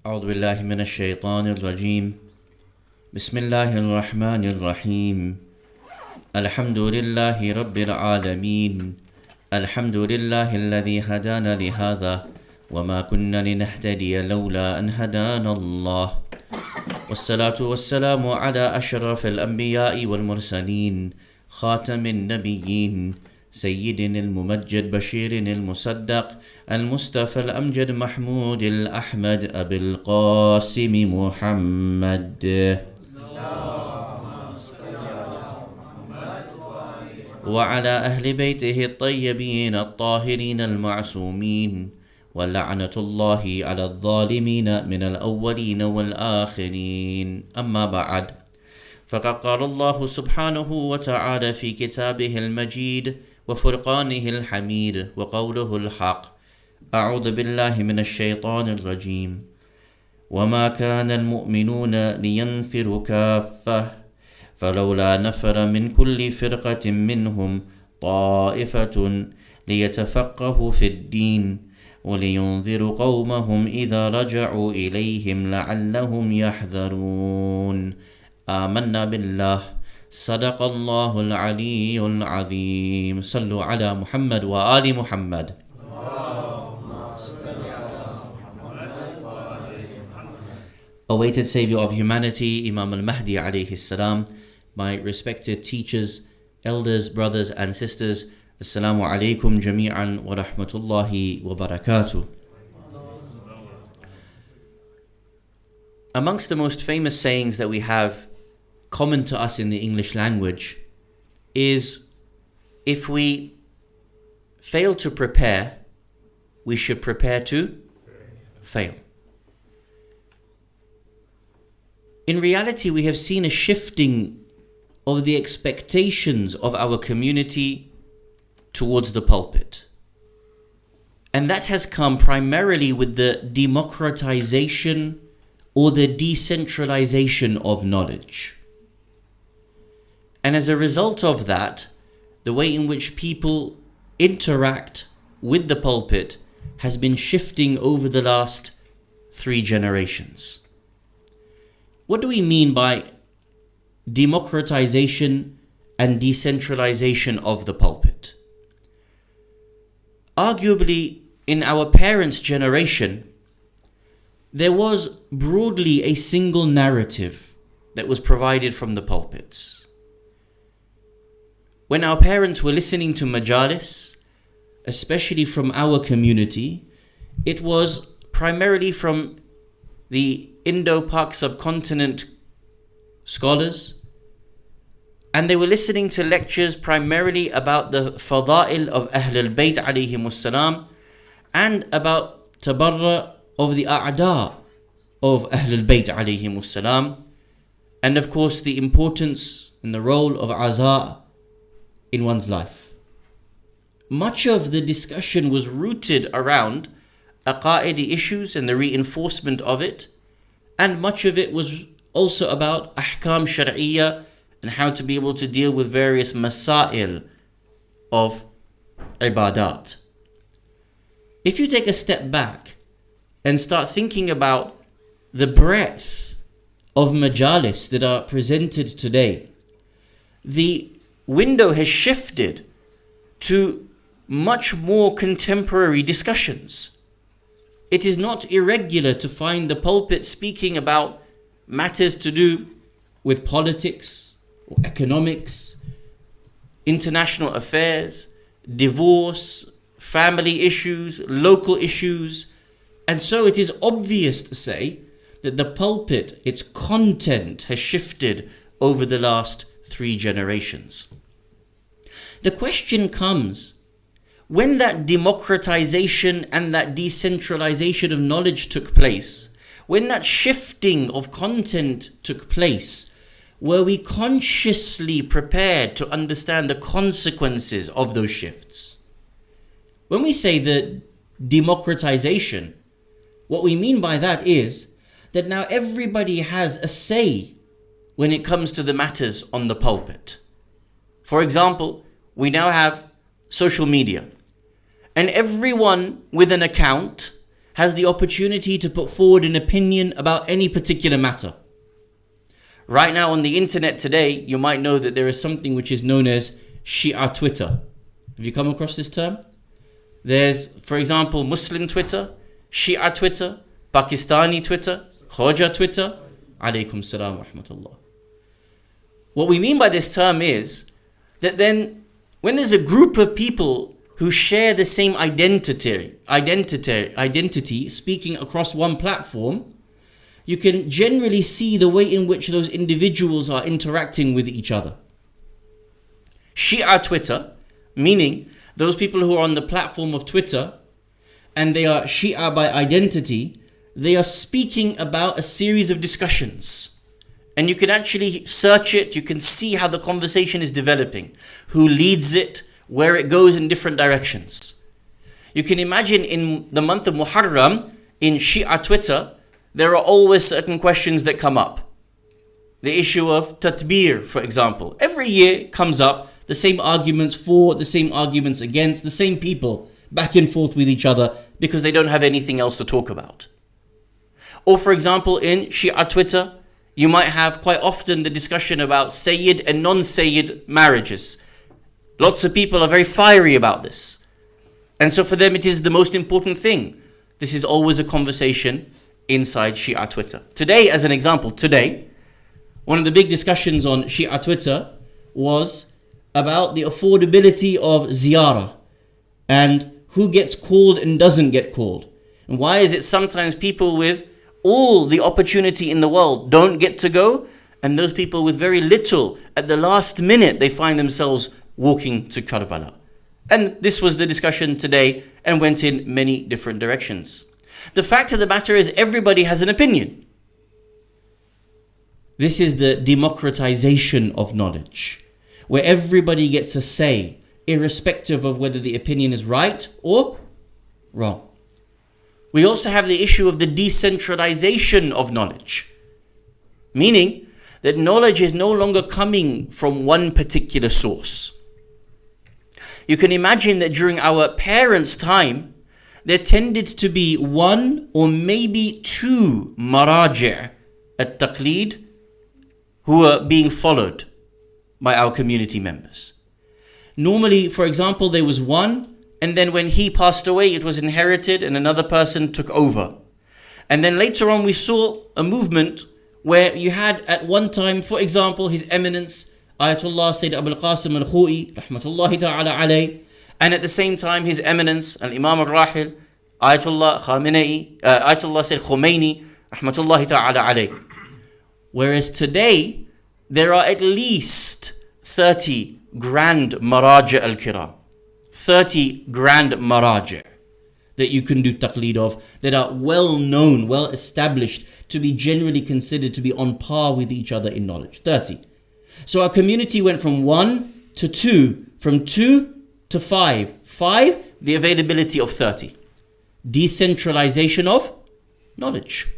أعوذ بالله من الشيطان الرجيم. بسم الله الرحمن الرحيم. الحمد لله رب العالمين. الحمد لله الذي هدانا لهذا وما كنا لنهتدي لولا أن هدانا الله. والصلاة والسلام على أشرف الأنبياء والمرسلين خاتم النبيين سيدنا الممجد بشير المصدق المصطفى الأمجد محمود الأحمد أبي القاسم محمد. وعلى أهل بيته الطيبين الطاهرين المعصومين ولعنة الله على الظالمين من الأولين والآخرين. أما بعد، فقد قال الله سبحانه وتعالى في كتابه المجيد وفرقانه الحميد وقوله الحق: أعوذ بالله من الشيطان الرجيم. وما كان المؤمنون لينفروا كافة فلولا نفر من كل فرقة منهم طائفة ليتفقهوا في الدين ولينذروا قومهم إذا رجعوا إليهم لعلهم يحذرون. آمنا بالله. صدق الله العلي العظيم. صلوا على محمد وآل محمد. Awaited Savior of humanity, Imam al-Mahdi alayhi salam, my respected teachers, elders, brothers and sisters, Assalamu alaikum jami'an wa rahmatullahi wa barakatuh. Amongst the most famous sayings that we have common to us in the English language is, if we fail to prepare, we should prepare to fail. In reality, we have seen a shifting of the expectations of our community towards the pulpit. And that has come primarily with the democratization or the decentralization of knowledge. And as a result of that, the way in which people interact with the pulpit has been shifting over the last 3 generations. What do we mean by democratization and decentralization of the pulpit? Arguably, in our parents' generation, there was broadly a single narrative that was provided from the pulpits. When our parents were listening to majalis, especially from our community, it was primarily from the Indo-Pak subcontinent scholars, and they were listening to lectures primarily about the fada'il of Ahl al-Bayt alayhimus salam and about tabarra of the a'da of Ahl al-Bayt alayhimus salam, and of course the importance and the role of aza in one's life. Much of the discussion was rooted around aqaidi issues and the reinforcement of it, and much of it was also about ahkam shar'iyya and how to be able to deal with various masail of ibadat. If you take a step back and start thinking about the breadth of majalis that are presented today, the window has shifted to much more contemporary discussions. It is not irregular to find the pulpit speaking about matters to do with politics or economics, international affairs, divorce, family issues, local issues. And so it is obvious to say that the pulpit, its content has shifted over the last 3 generations. The question comes, when that democratization and that decentralization of knowledge took place, when that shifting of content took place, were we consciously prepared to understand the consequences of those shifts? When we say the democratization, what we mean by that is that now everybody has a say when it comes to the matters on the pulpit. For example, we now have social media, and everyone with an account has the opportunity to put forward an opinion about any particular matter. Right now on the internet today, you might know that there is something which is known as Shia Twitter. Have you come across this term? There's, for example, Muslim Twitter, Shia Twitter, Pakistani Twitter, Khoja Twitter. Alaykum salam wa rahmatullah. What we mean by this term is that then when there's a group of people who share the same identity speaking across one platform, you can generally see the way in which those individuals are interacting with each other. Shia Twitter, meaning those people who are on the platform of Twitter and they are Shia by identity, they are speaking about a series of discussions. And you can actually search it, you can see how the conversation is developing, who leads it, where it goes in different directions. You can imagine in the month of Muharram, in Shia Twitter, there are always certain questions that come up. The issue of tatbir, for example. Every year comes up, the same arguments for, the same arguments against, the same people back and forth with each other because they don't have anything else to talk about. Or for example, in Shia Twitter, you might have quite often the discussion about Sayyid and non-Sayyid marriages. Lots of people are very fiery about this. And so for them it is the most important thing. This is always a conversation inside Shia Twitter. Today, as an example, one of the big discussions on Shia Twitter was about the affordability of ziyarah and who gets called and doesn't get called. And why is it sometimes people with all the opportunity in the world don't get to go, and those people with very little, at the last minute, they find themselves walking to Karbala. And this was the discussion today and went in many different directions. The fact of the matter is everybody has an opinion. This is the democratization of knowledge, where everybody gets a say, irrespective of whether the opinion is right or wrong. We also have the issue of the decentralization of knowledge, meaning that knowledge is no longer coming from one particular source. You can imagine that during our parents' time, there tended to be one or maybe two maraji' at-taqleed who were being followed by our community members. Normally, for example, there was one, and then when he passed away, it was inherited and another person took over. And then later on, we saw a movement where you had at one time, for example, His Eminence, Ayatollah Sayyid Abul Qasim al-Khu'i, rahmatullahi ta'ala alayh, and at the same time, His Eminence, Al-Imam al-Rahil, Ayatollah Sayyid Khomeini, rahmatullahi ta'ala alayh. Whereas today, there are at least 30 grand maraji' al-kiram. 30 grand maraji' that you can do taqleed of, that are well known, well established, to be generally considered to be on par with each other in knowledge. 30. So our community went from 1 to 2, from 2 to 5. 5, the availability of 30. Decentralization of knowledge.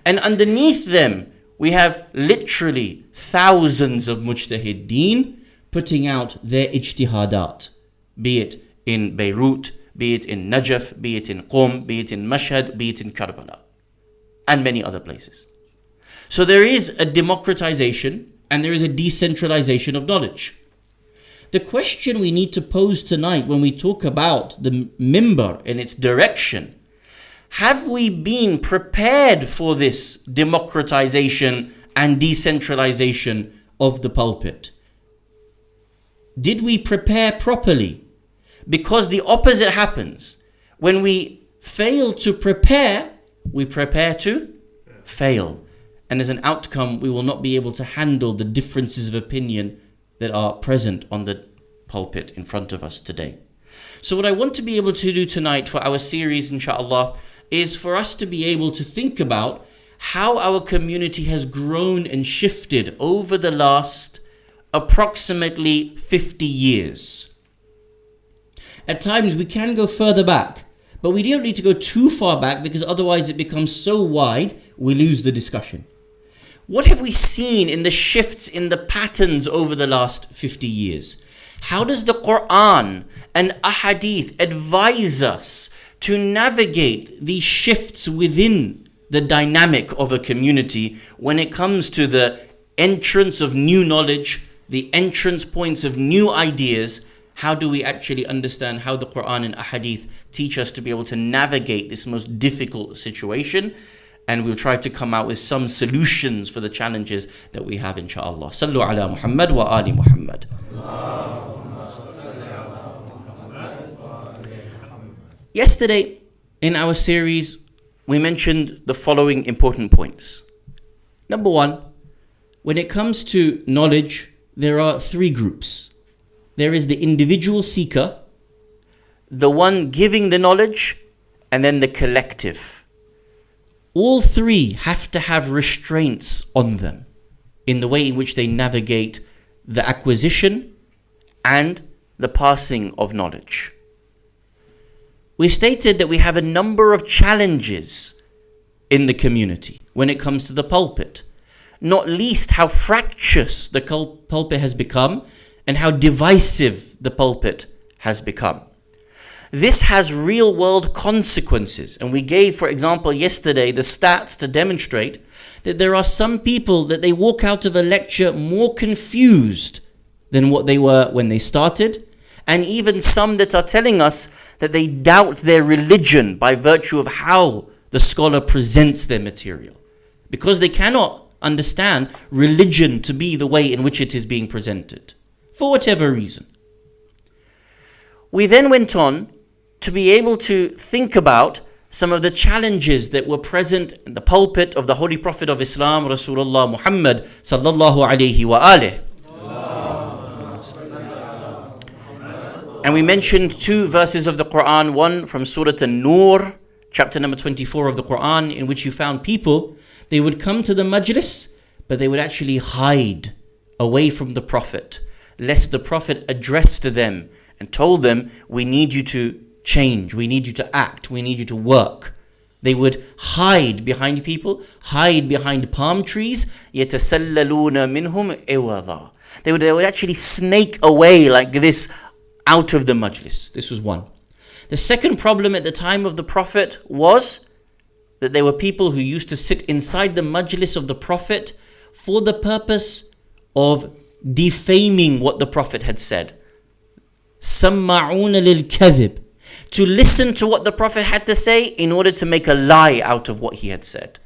And underneath them, we have literally thousands of mujtahideen putting out their ijtihadat. Be it in Beirut, be it in Najaf, be it in Qom, be it in Mashhad, be it in Karbala, and many other places. So there is a democratization and there is a decentralization of knowledge. The question we need to pose tonight when we talk about the mimbar and its direction, have we been prepared for this democratization and decentralization of the pulpit? Did we prepare properly? Because the opposite happens. When we fail to prepare, we prepare to fail. And as an outcome, we will not be able to handle the differences of opinion that are present on the pulpit in front of us today. So what I want to be able to do tonight for our series, inshallah, is for us to be able to think about how our community has grown and shifted over the last approximately 50 years. At times we can go further back, but we don't need to go too far back because otherwise it becomes so wide we lose the discussion. What have we seen in the shifts in the patterns over the last 50 years? How does the Quran and Ahadith advise us to navigate these shifts within the dynamic of a community when it comes to the entrance of new knowledge, the entrance points of new ideas. How do we actually understand how the Quran and Ahadith teach us to be able to navigate this most difficult situation? And we'll try to come out with some solutions for the challenges that we have, inshaAllah. Sallu ala Muhammad wa ali Muhammad. Yesterday, in our series, we mentioned the following important points. Number one, when it comes to knowledge, there are three groups. There is the individual seeker, the one giving the knowledge, and then the collective. All three have to have restraints on them in the way in which they navigate the acquisition and the passing of knowledge. We stated that we have a number of challenges in the community when it comes to the pulpit, not least how fractious the pulpit has become and how divisive the pulpit has become. This has real world consequences, and we gave, for example, yesterday the stats to demonstrate that there are some people that they walk out of a lecture more confused than what they were when they started, and even some that are telling us that they doubt their religion by virtue of how the scholar presents their material, because they cannot understand religion to be the way in which it is being presented, for whatever reason. We then went on to be able to think about some of the challenges that were present in the pulpit of the Holy Prophet of Islam, Rasulullah Muhammad sallallahu alayhi wa alih. And we mentioned two verses of the Quran, one from Surah An-Nur, chapter number 24 of the Quran, in which you found people, they would come to the majlis, but they would actually hide away from the Prophet, lest the Prophet addressed them and told them, we need you to change, we need you to act, we need you to work. They would hide behind people, hide behind palm trees. يَتَسَلَّلُونَ مِنْهُمْ إِوَضًا. They would actually snake away like this out of the majlis. This was one. The second problem at the time of the Prophet was that there were people who used to sit inside the majlis of the Prophet for the purpose of defaming what the Prophet had said. سَمَّعُونَ لِلْكَذِبِ, to listen to what the Prophet had to say in order to make a lie out of what he had said.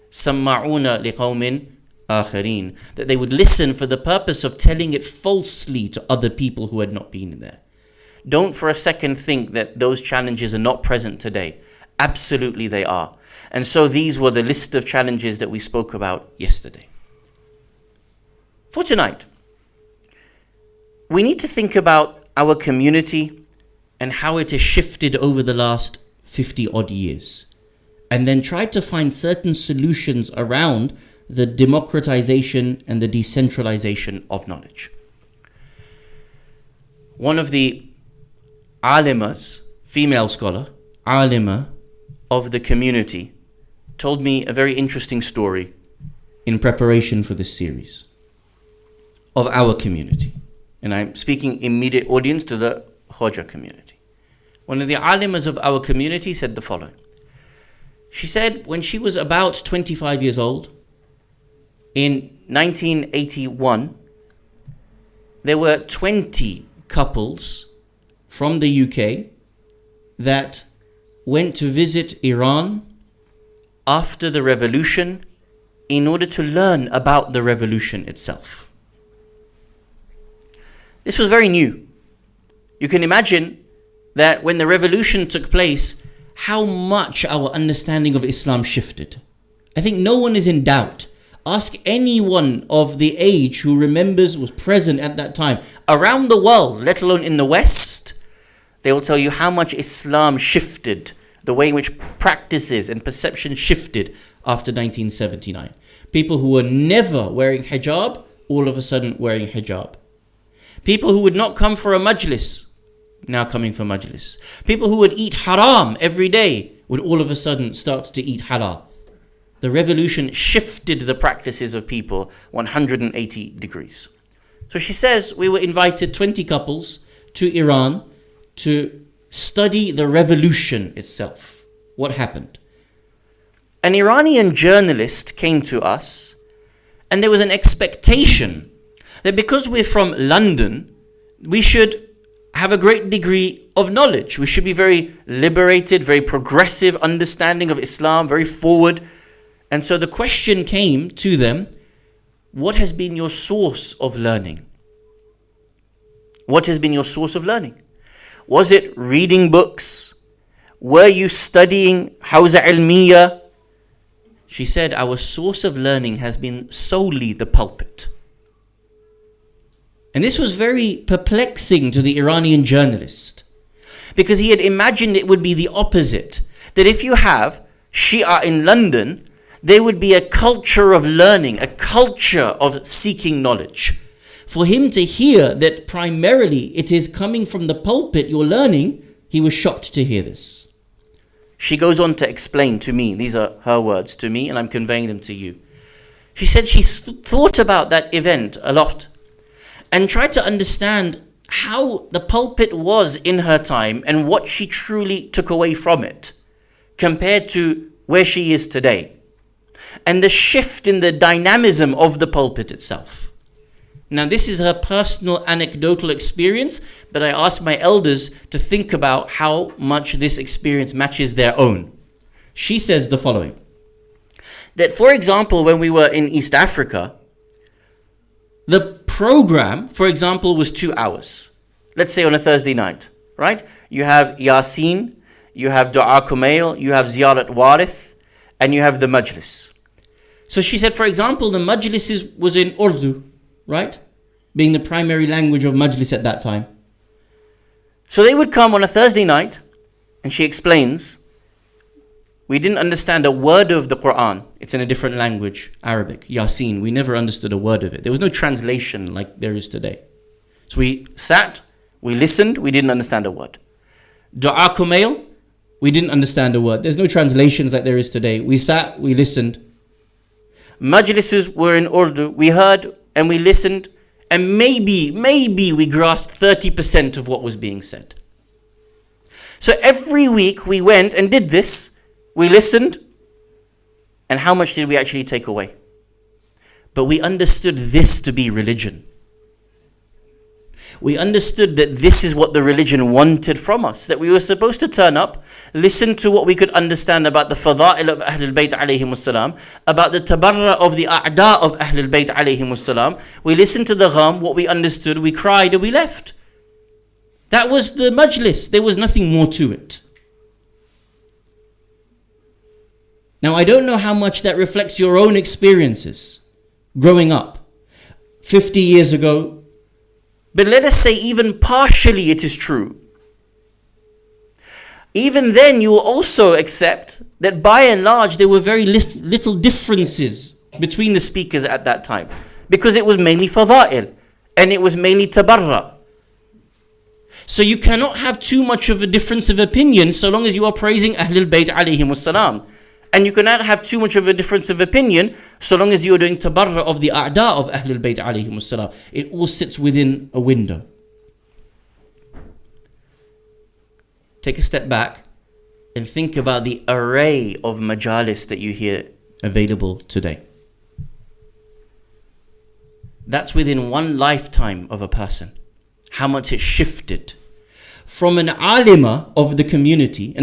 سَمَّعُونَ لِقَوْمٍ آخَرِينَ, that they would listen for the purpose of telling it falsely to other people who had not been there. Don't for a second think that those challenges are not present today. Absolutely they are. And so these were the list of challenges that we spoke about yesterday. For tonight, we need to think about our community and how it has shifted over the last 50 odd years, and then try to find certain solutions around the democratization and the decentralization of knowledge. One of the alimas, female scholar, alima of the community, told me a very interesting story in preparation for this series of our community. And I'm speaking immediate audience to the Khoja community. One of the alimas of our community said the following. She said when she was about 25 years old, in 1981, there were 20 couples from the UK that went to visit Iran after the revolution in order to learn about the revolution itself. This was very new. You can imagine that when the revolution took place, how much our understanding of Islam shifted. I think no one is in doubt. Ask anyone of the age who remembers, was present at that time, around the world, let alone in the West, they will tell you how much Islam shifted, the way in which practices and perception shifted after 1979. People who were never wearing hijab, all of a sudden wearing hijab. People who would not come for a majlis, now coming for majlis. People who would eat haram every day would all of a sudden start to eat halal. The revolution shifted the practices of people 180 degrees. So she says we were invited 20 couples to Iran to study the revolution itself. What happened? An Iranian journalist came to us, and there was an expectation that because we're from London, we should have a great degree of knowledge. We should be very liberated, very progressive understanding of Islam, very forward. And so the question came to them, what has been your source of learning? What has been your source of learning? Was it reading books? Were you studying Hawza Ilmiya? She said, our source of learning has been solely the pulpit. And this was very perplexing to the Iranian journalist, because he had imagined it would be the opposite. That if you have Shia in London, there would be a culture of learning, a culture of seeking knowledge. For him to hear that primarily it is coming from the pulpit you're learning, he was shocked to hear this. She goes on to explain to me, these are her words to me, and I'm conveying them to you. She said she thought about that event a lot and tried to understand how the pulpit was in her time and what she truly took away from it compared to where she is today, and the shift in the dynamism of the pulpit itself. Now, this is her personal anecdotal experience, but I asked my elders to think about how much this experience matches their own. She says the following, that for example, when we were in East Africa, the program, for example, was 2 hours. Let's say on a Thursday night, right? You have Yasin, you have Dua Kumail, you have Ziyarat Warith, and you have the Majlis. So she said, for example, the Majlis was in Urdu, right? Being the primary language of Majlis at that time. So they would come on a Thursday night, and she explains, we didn't understand a word of the Quran. It's in a different language, Arabic, Yasin. We never understood a word of it. There was no translation like there is today. So we sat, we listened, we didn't understand a word. Dua Kumail, we didn't understand a word. There's no translations like there is today. We sat, we listened. Majlises were in Urdu. We heard and we listened, and maybe we grasped 30% of what was being said. So every week we went and did this. We listened, and how much did we actually take away? But we understood this to be religion. We understood that this is what the religion wanted from us, that we were supposed to turn up, listen to what we could understand about the fada'il of Ahlul Bayt alayhim wassalam, about the tabarra of the a'da of Ahlul Bayt alayhim wassalam. We listened to the gham, what we understood, we cried and we left. That was the majlis. There was nothing more to it. Now, I don't know how much that reflects your own experiences growing up 50 years ago, but let us say even partially it is true. Even then, you will also accept that by and large there were very little differences between the speakers at that time, because it was mainly fada'il and it was mainly tabarra. So you cannot have too much of a difference of opinion so long as you are praising Ahlul Bayt alayhim wassalam. And you cannot have too much of a difference of opinion so long as you're doing tabarra of the a'da of Ahlul Bayt alayhim wassalam. It all sits within a window. Take a step back and think about the array of majalis that you hear available today. That's within one lifetime of a person. How much it shifted. From an alima of the community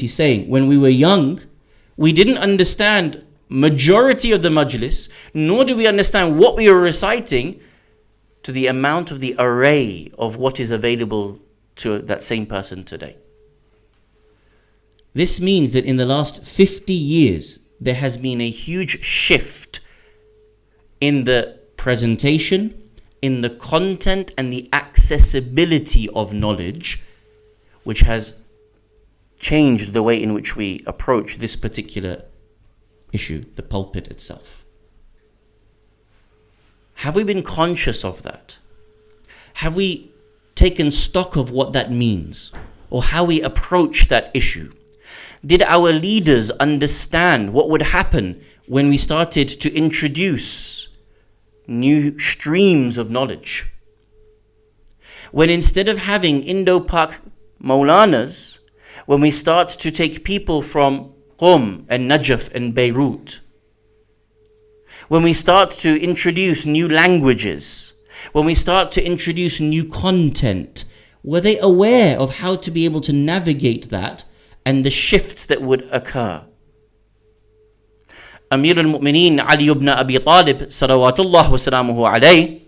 saying, when we were young, we didn't understand majority of the majlis, nor do we understand what we were reciting, to the amount of the array of what is available to that same person today. This means that in the last 50 years, there has been a huge shift in the presentation, in the content and the accessibility of knowledge, which has changed the way in which we approach this particular issue, the pulpit itself. Have we been conscious of that? Have we taken stock of what that means, or how we approach that issue? Did our leaders understand what would happen when we started to introduce new streams of knowledge? When instead of having Indo-Pak Maulanas, when we start to take people from Qom and Najaf and Beirut, when we start to introduce new languages, when we start to introduce new content, were they aware of how to be able to navigate that and the shifts that would occur? Amir al-Mu'mineen Ali ibn Abi Talib, salawatullah wa salamuhu alayh,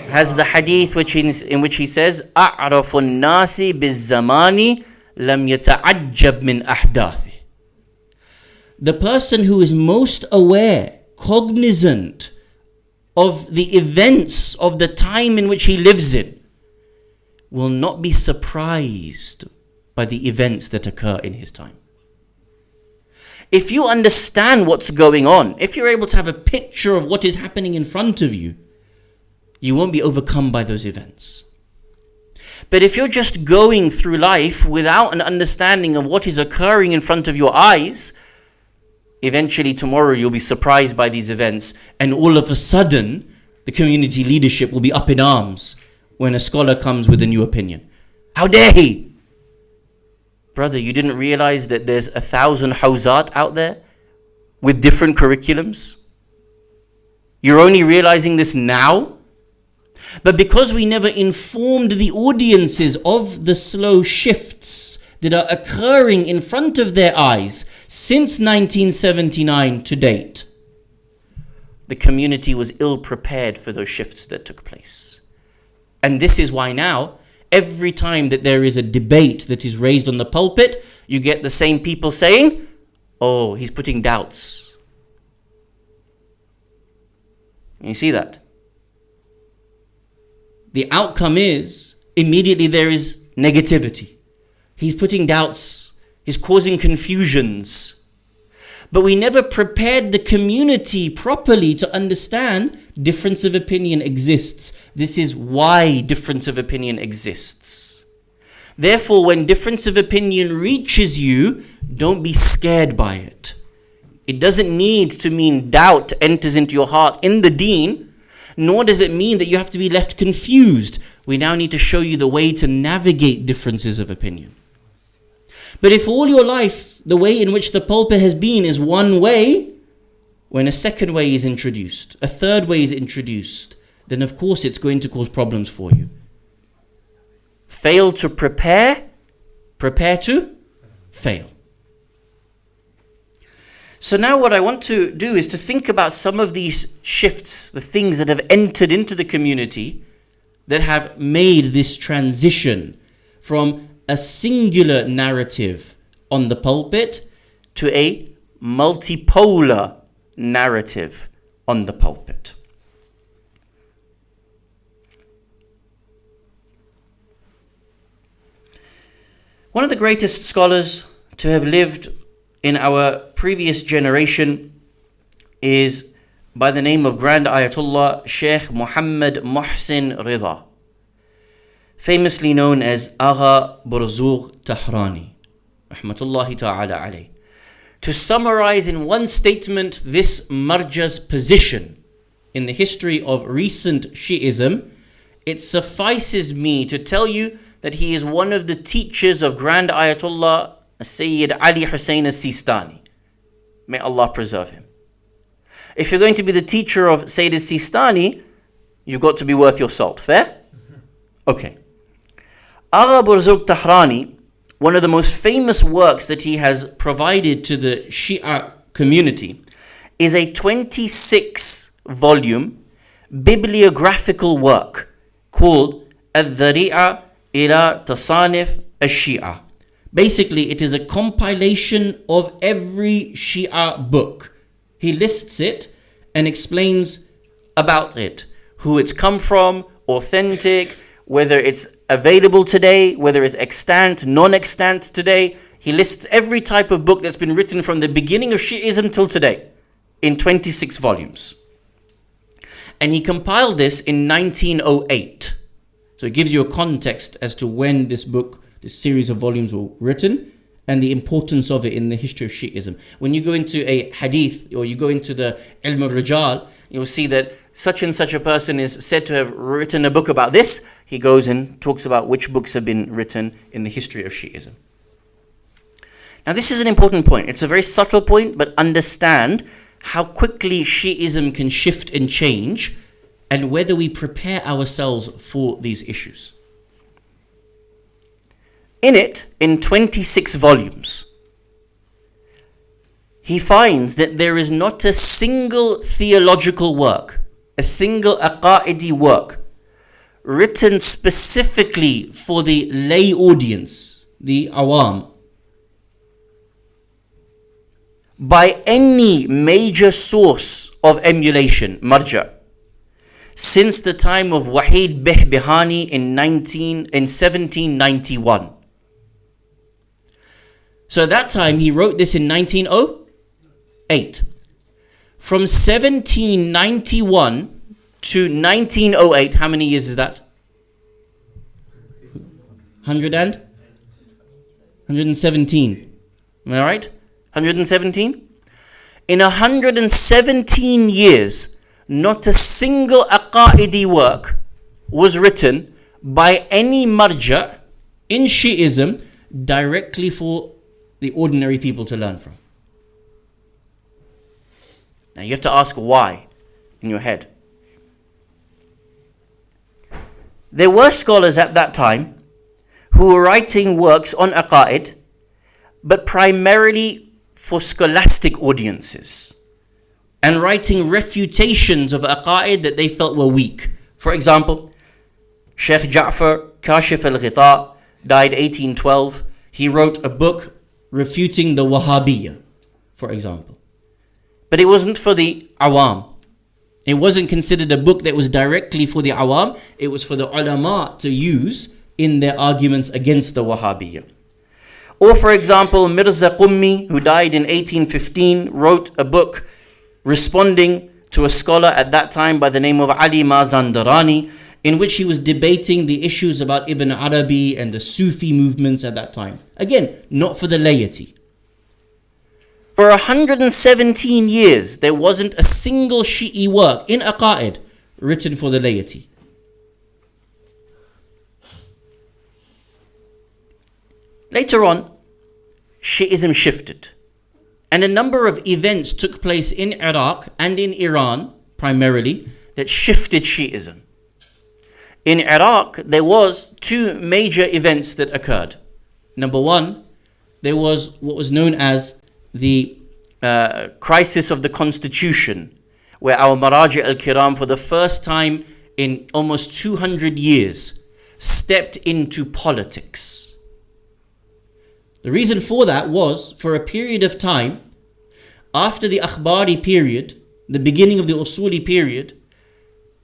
has the hadith in which he says, أَعْرَفُ النَّاسِ بِالزَّمَانِ لَمْ يَتَعَجَّبْ مِنْ أَحْدَاثِهِ. The person who is most aware, cognizant of the events of the time in which he lives in, will not be surprised by the events that occur in his time. If you understand what's going on, if you're able to have a picture of what is happening in front of you, you won't be overcome by those events. But if you're just going through life without an understanding of what is occurring in front of your eyes, eventually tomorrow you'll be surprised by these events, and all of a sudden the community leadership will be up in arms when a scholar comes with a new opinion. How dare he? Brother, you didn't realize that there's 1,000 hawzat out there with different curriculums? You're only realizing this now? But because we never informed the audiences of the slow shifts that are occurring in front of their eyes since 1979 to date, the community was ill prepared for those shifts that took place. And this is why now, every time that there is a debate that is raised on the pulpit, you get the same people saying, oh, he's putting doubts. You see that? The outcome is, immediately there is negativity. He's putting doubts. He's causing confusions. But we never prepared the community properly to understand difference of opinion exists. This is why difference of opinion exists. Therefore, when difference of opinion reaches you, don't be scared by it. It doesn't need to mean doubt enters into your heart in the deen, nor does it mean that you have to be left confused. We now need to show you the way to navigate differences of opinion. But if all your life, the way in which the pulpit has been is one way, when a second way is introduced, a third way is introduced, then of course it's going to cause problems for you. Fail to prepare, prepare to fail. So now what I want to do is to think about some of these shifts, the things that have entered into the community that have made this transition from a singular narrative on the pulpit to a multipolar narrative on the pulpit. One of the greatest scholars to have lived in our previous generation is by the name of Grand Ayatollah Sheikh Muhammad Muhsin Rida, famously known as Agha Burzugh Tahrani, rahmatullahi ta'ala alayh. To summarize in one statement this marja's position in the history of recent Shi'ism, it suffices me to tell you that he is one of the teachers of Grand Ayatollah Sayyid Ali Hussein al-Sistani. May Allah preserve him. If you're going to be the teacher of Sayyid al-Sistani, you've got to be worth your salt. Fair? Okay. Agha Burzugh Tahrani, one of the most famous works that he has provided to the Shia community, is a 26-volume bibliographical work called Al-Dhari'a ila Tasanif al-Shia. Basically, it is a compilation of every Shia book. He lists it and explains about it, who it's come from, authentic, whether it's available today, whether it's extant, non-extant today. He lists every type of book that's been written from the beginning of Shi'ism till today in 26 volumes. And he compiled this in 1908. So it gives you a context as to when this book, this series of volumes were written and the importance of it in the history of Shi'ism. When you go into a hadith or you go into the Ilm al-Rijal, you'll see that such and such a person is said to have written a book about this. He goes and talks about which books have been written in the history of Shi'ism. Now this is an important point. It's a very subtle point, but understand how quickly Shi'ism can shift and change and whether we prepare ourselves for these issues. In it, in 26 volumes, he finds that there is not a single theological work, a single aqaidi work, written specifically for the lay audience, the awam, by any major source of emulation, marja, since the time of Wahid Behbihani in 1791. So at that time, he wrote this in 1908. From 1791 to 1908, how many years is that? 117. Am I right? 117? In 117 years, not a single aqaidi work was written by any marja in Shi'ism directly for the ordinary people to learn from. Now you have to ask why in your head. There were scholars at that time who were writing works on aqaid, but primarily for scholastic audiences, and writing refutations of aqaid that they felt were weak. For example, Sheikh Ja'far Kashif al-Ghita died 1812. He wrote a book refuting the Wahhabiyya, for example. But it wasn't for the awam. It wasn't considered a book that was directly for the awam. It was for the ulama to use in their arguments against the Wahhabiyya. Or for example, Mirza Qummi, who died in 1815, wrote a book responding to a scholar at that time by the name of Ali Mazandarani, in which he was debating the issues about Ibn Arabi and the Sufi movements at that time. Again, not for the laity. For 117 years, there wasn't a single Shi'i work in aqaid written for the laity. Later on, Shi'ism shifted, and a number of events took place in Iraq and in Iran, primarily, that shifted Shi'ism. In Iraq, there was two major events that occurred. Number one, there was what was known as the crisis of the constitution, where our Maraji al-Kiram, for the first time in almost 200 years, stepped into politics. The reason for that was, for a period of time, after the Akhbari period, the beginning of the Usuli period,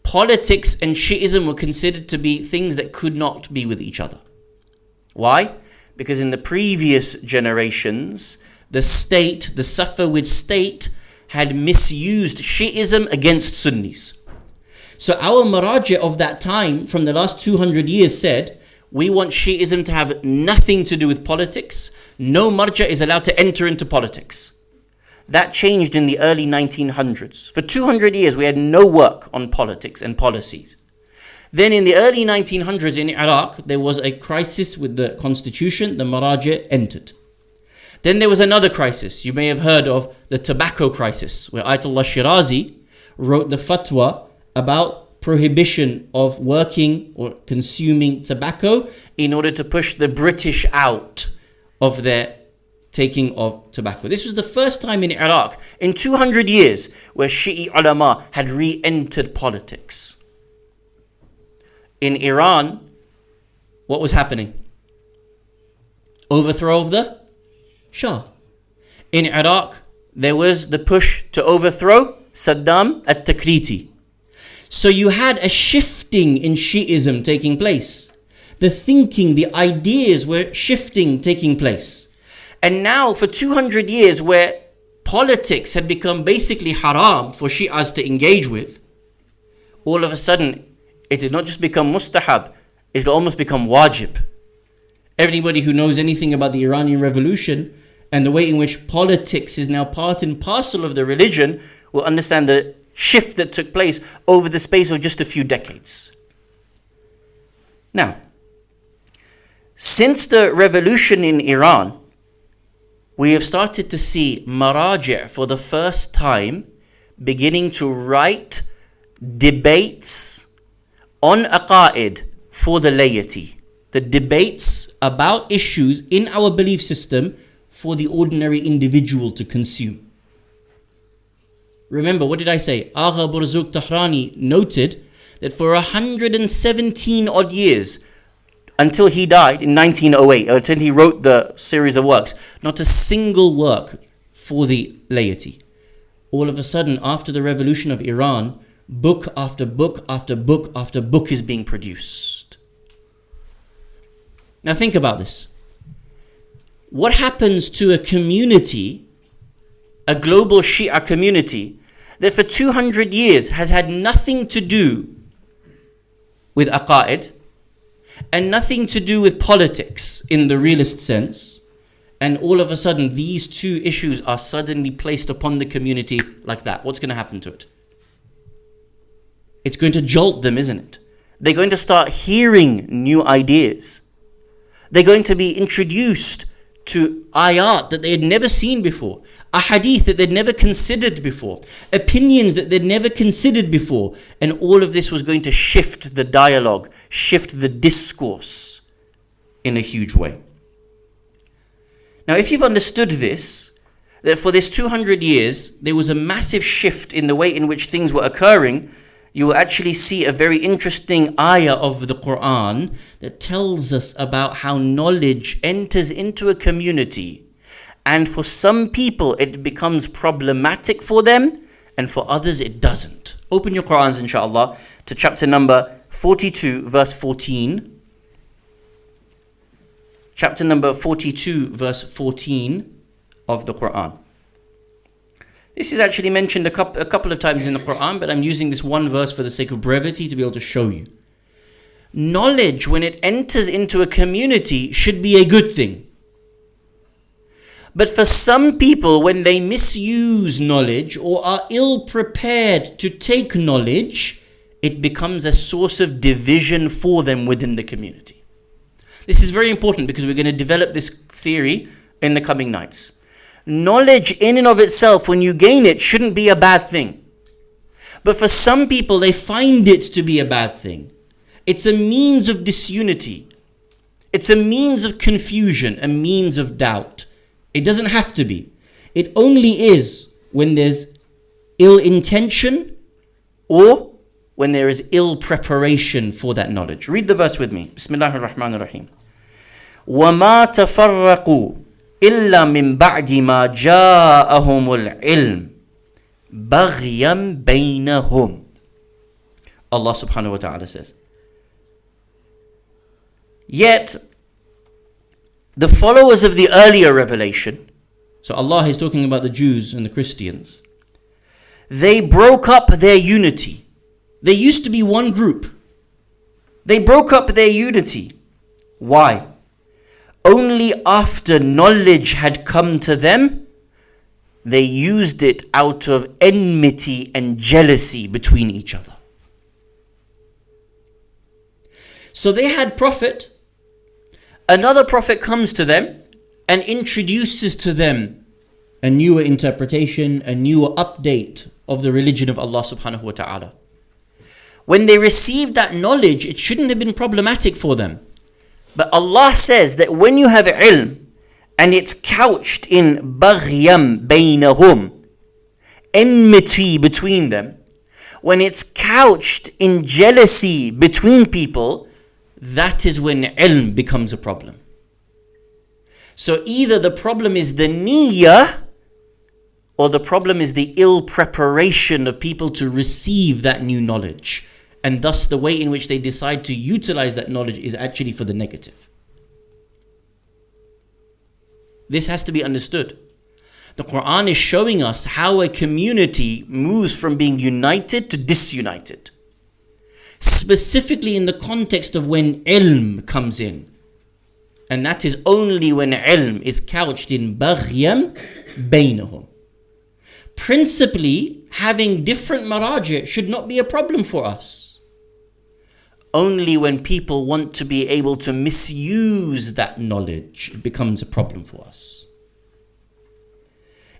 politics and Shi'ism were considered to be things that could not be with each other. Why? Because in the previous generations, the state, the Safavid state, had misused Shi'ism against Sunnis. So our Maraji of that time, from the last 200 years, said, we want Shi'ism to have nothing to do with politics. No marja is allowed to enter into politics. That changed in the early 1900s. For 200 years, we had no work on politics and policies. Then in the early 1900s in Iraq, there was a crisis with the constitution. The Maraji entered. Then there was another crisis. You may have heard of the tobacco crisis, where Ayatollah Shirazi wrote the fatwa about prohibition of working or consuming tobacco in order to push the British out of their taking of tobacco. This was the first time in Iraq in 200 years where Shi'i ulama had re-entered politics. In Iran, what was happening? Overthrow of the Shah. In Iraq, there was the push to overthrow Saddam at-Takriti. So you had a shifting in Shi'ism taking place. The thinking, the ideas were shifting, taking place. And now for 200 years, where politics had become basically haram for Shi'as to engage with, all of a sudden, it did not just become mustahab, it had almost become wajib. Anybody who knows anything about the Iranian Revolution and the way in which politics is now part and parcel of the religion will understand the shift that took place over the space of just a few decades. Now, since the revolution in Iran, we have started to see maraji' for the first time beginning to write debates on aqa'id for the laity. The debates about issues in our belief system for the ordinary individual to consume. Remember, what did I say? Agha Burzuk Tahrani noted that for 117 odd years, until he died in 1908, or until he wrote the series of works, not a single work for the laity. All of a sudden, after the revolution of Iran, book after book after book after book is being produced. Now think about this. What happens to a community, a global Shia community, that for 200 years has had nothing to do with aqa'id and nothing to do with politics in the realist sense, and all of a sudden these two issues are suddenly placed upon the community like that? What's going to happen to it? It's going to jolt them, isn't it? They're going to start hearing new ideas. They're going to be introduced to ayat that they had never seen before, a hadith that they'd never considered before, opinions that they'd never considered before, and all of this was going to shift the dialogue, shift the discourse in a huge way. Now, if you've understood this, that for this 200 years there was a massive shift in the way in which things were occurring, you will actually see a very interesting ayah of the Quran that tells us about how knowledge enters into a community, and for some people it becomes problematic for them, and for others it doesn't. Open your Qurans, inshallah, to chapter number 42, verse 14. Chapter number 42, verse 14 of the Quran. This is actually mentioned a couple of times in the Quran, but I'm using this one verse for the sake of brevity to be able to show you. Knowledge, when it enters into a community, should be a good thing. But for some people, when they misuse knowledge or are ill prepared to take knowledge, it becomes a source of division for them within the community. This is very important because we're going to develop this theory in the coming nights. Knowledge in and of itself, when you gain it, shouldn't be a bad thing. But for some people, they find it to be a bad thing. It's a means of disunity. It's a means of confusion, a means of doubt. It doesn't have to be. It only is when there's ill intention or when there is ill preparation for that knowledge. Read the verse with me. Bismillah ar-Rahman ar-Rahim. وَمَا تَفَرَّقُوا إِلَّا مِن بَعْدِ مَا جَاءَهُمُ الْعِلْمُ بَغْيًا بَيْنَهُمْ. Allah subhanahu wa ta'ala says, yet the followers of the earlier revelation, so Allah is talking about the Jews and the Christians, they broke up their unity. They used to be one group. They broke up their unity. Why? Only after knowledge had come to them, they used it out of enmity and jealousy between each other. So they had prophet. Another prophet comes to them and introduces to them a newer interpretation, a newer update of the religion of Allah subhanahu wa ta'ala. When they received that knowledge, it shouldn't have been problematic for them. But Allah says that when you have ilm and it's couched in baghyam baynahum, enmity between them, when it's couched in jealousy between people, that is when ilm becomes a problem. So either the problem is the niyyah, or the problem is the ill preparation of people to receive that new knowledge. And thus the way in which they decide to utilize that knowledge is actually for the negative. This has to be understood. The Quran is showing us how a community moves from being united to disunited. Specifically in the context of when ilm comes in. And that is only when ilm is couched in baghyan baynahum. Principally, having different maraji' should not be a problem for us. Only when people want to be able to misuse that knowledge, it becomes a problem for us.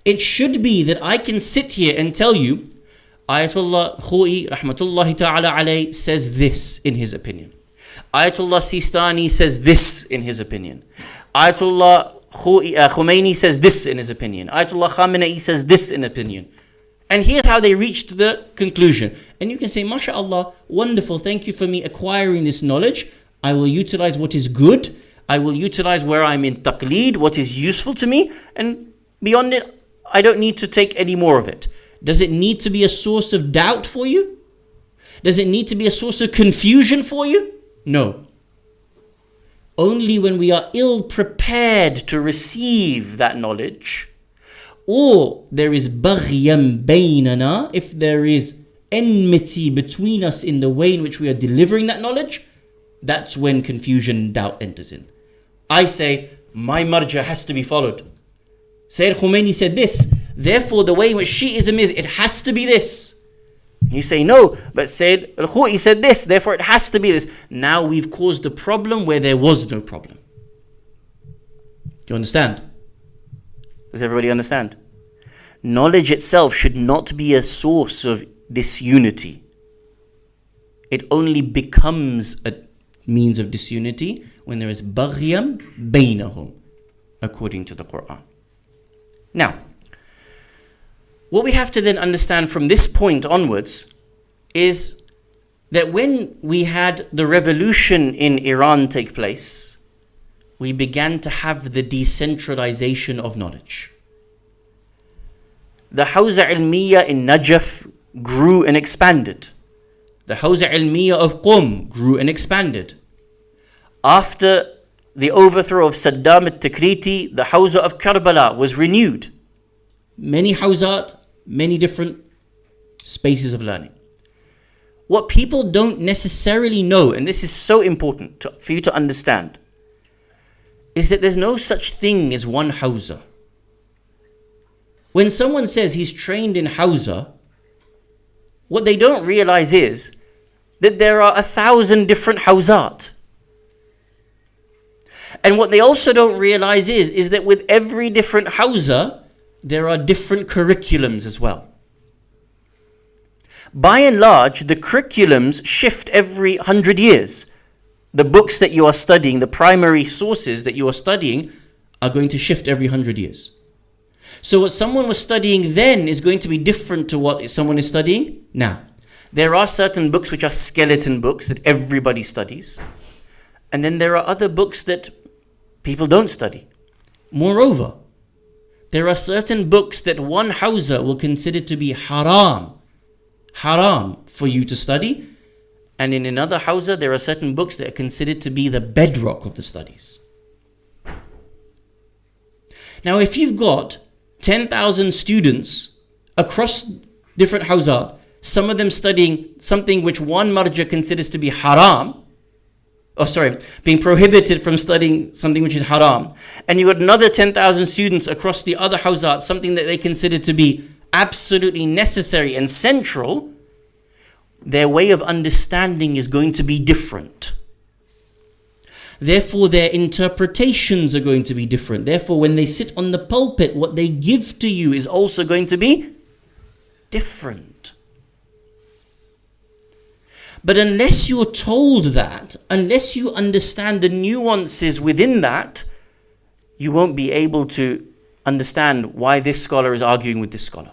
It should be that I can sit here and tell you, Ayatollah Khoi rahmatullahi ta'ala alayh says this in his opinion. Ayatollah Sistani says this in his opinion. Ayatollah Khomeini says this in his opinion. Ayatollah Khamenei says this in opinion. And here's how they reached the conclusion. And you can say, MashaAllah, wonderful, thank you for me acquiring this knowledge. I will utilize what is good. I will utilize where I'm in taqleed, what is useful to me. And beyond it, I don't need to take any more of it. Does it need to be a source of doubt for you? Does it need to be a source of confusion for you? No. Only when we are ill prepared to receive that knowledge, or there is baghyan baynana, if there is enmity between us in the way in which we are delivering that knowledge, that's when confusion and doubt enters in. I say, my marja has to be followed. Sayyid Khomeini said this, therefore the way in which Shi'ism is, it has to be this. You say, no, but Sayyid Al-Khou'i said this, therefore it has to be this. Now we've caused a problem where there was no problem. Do you understand? Does everybody understand? Knowledge itself should not be a source of disunity. It only becomes a means of disunity when there is baghyan baynahum, according to the Quran. Now, what we have to then understand from this point onwards is that when we had the revolution in Iran take place, we began to have the decentralization of knowledge. The Hawza Ilmiya in Najaf grew and expanded. The Hawza Ilmiya of Qum grew and expanded. After the overthrow of Saddam al-Takriti, the Hawza of Karbala was renewed. Many Hawzat, many different spaces of learning. What people don't necessarily know, and this is so important for you to understand, is that there's no such thing as one Hawza. When someone says he's trained in Hawza, what they don't realize is that there are 1,000 different Hawzat. And what they also don't realize is that with every different Hawza, there are different curriculums as well. By and large, the curriculums shift every 100 years. The books that you are studying, the primary sources that you are studying, are going to shift every 100 years. So what someone was studying then is going to be different to what someone is studying now. There are certain books which are skeleton books that everybody studies. And then there are other books that people don't study. Moreover, there are certain books that one Hawza will consider to be haram for you to study. And in another Hawza, there are certain books that are considered to be the bedrock of the studies. Now, if you've got 10,000 students across different Hawzat, some of them studying something which one marja considers to be being prohibited from studying something which is haram, and you got another 10,000 students across the other Hawzat, something that they consider to be absolutely necessary and central, their way of understanding is going to be different. Therefore, their interpretations are going to be different. Therefore, when they sit on the pulpit, what they give to you is also going to be different. But unless you're told that, unless you understand the nuances within that, you won't be able to understand why this scholar is arguing with this scholar.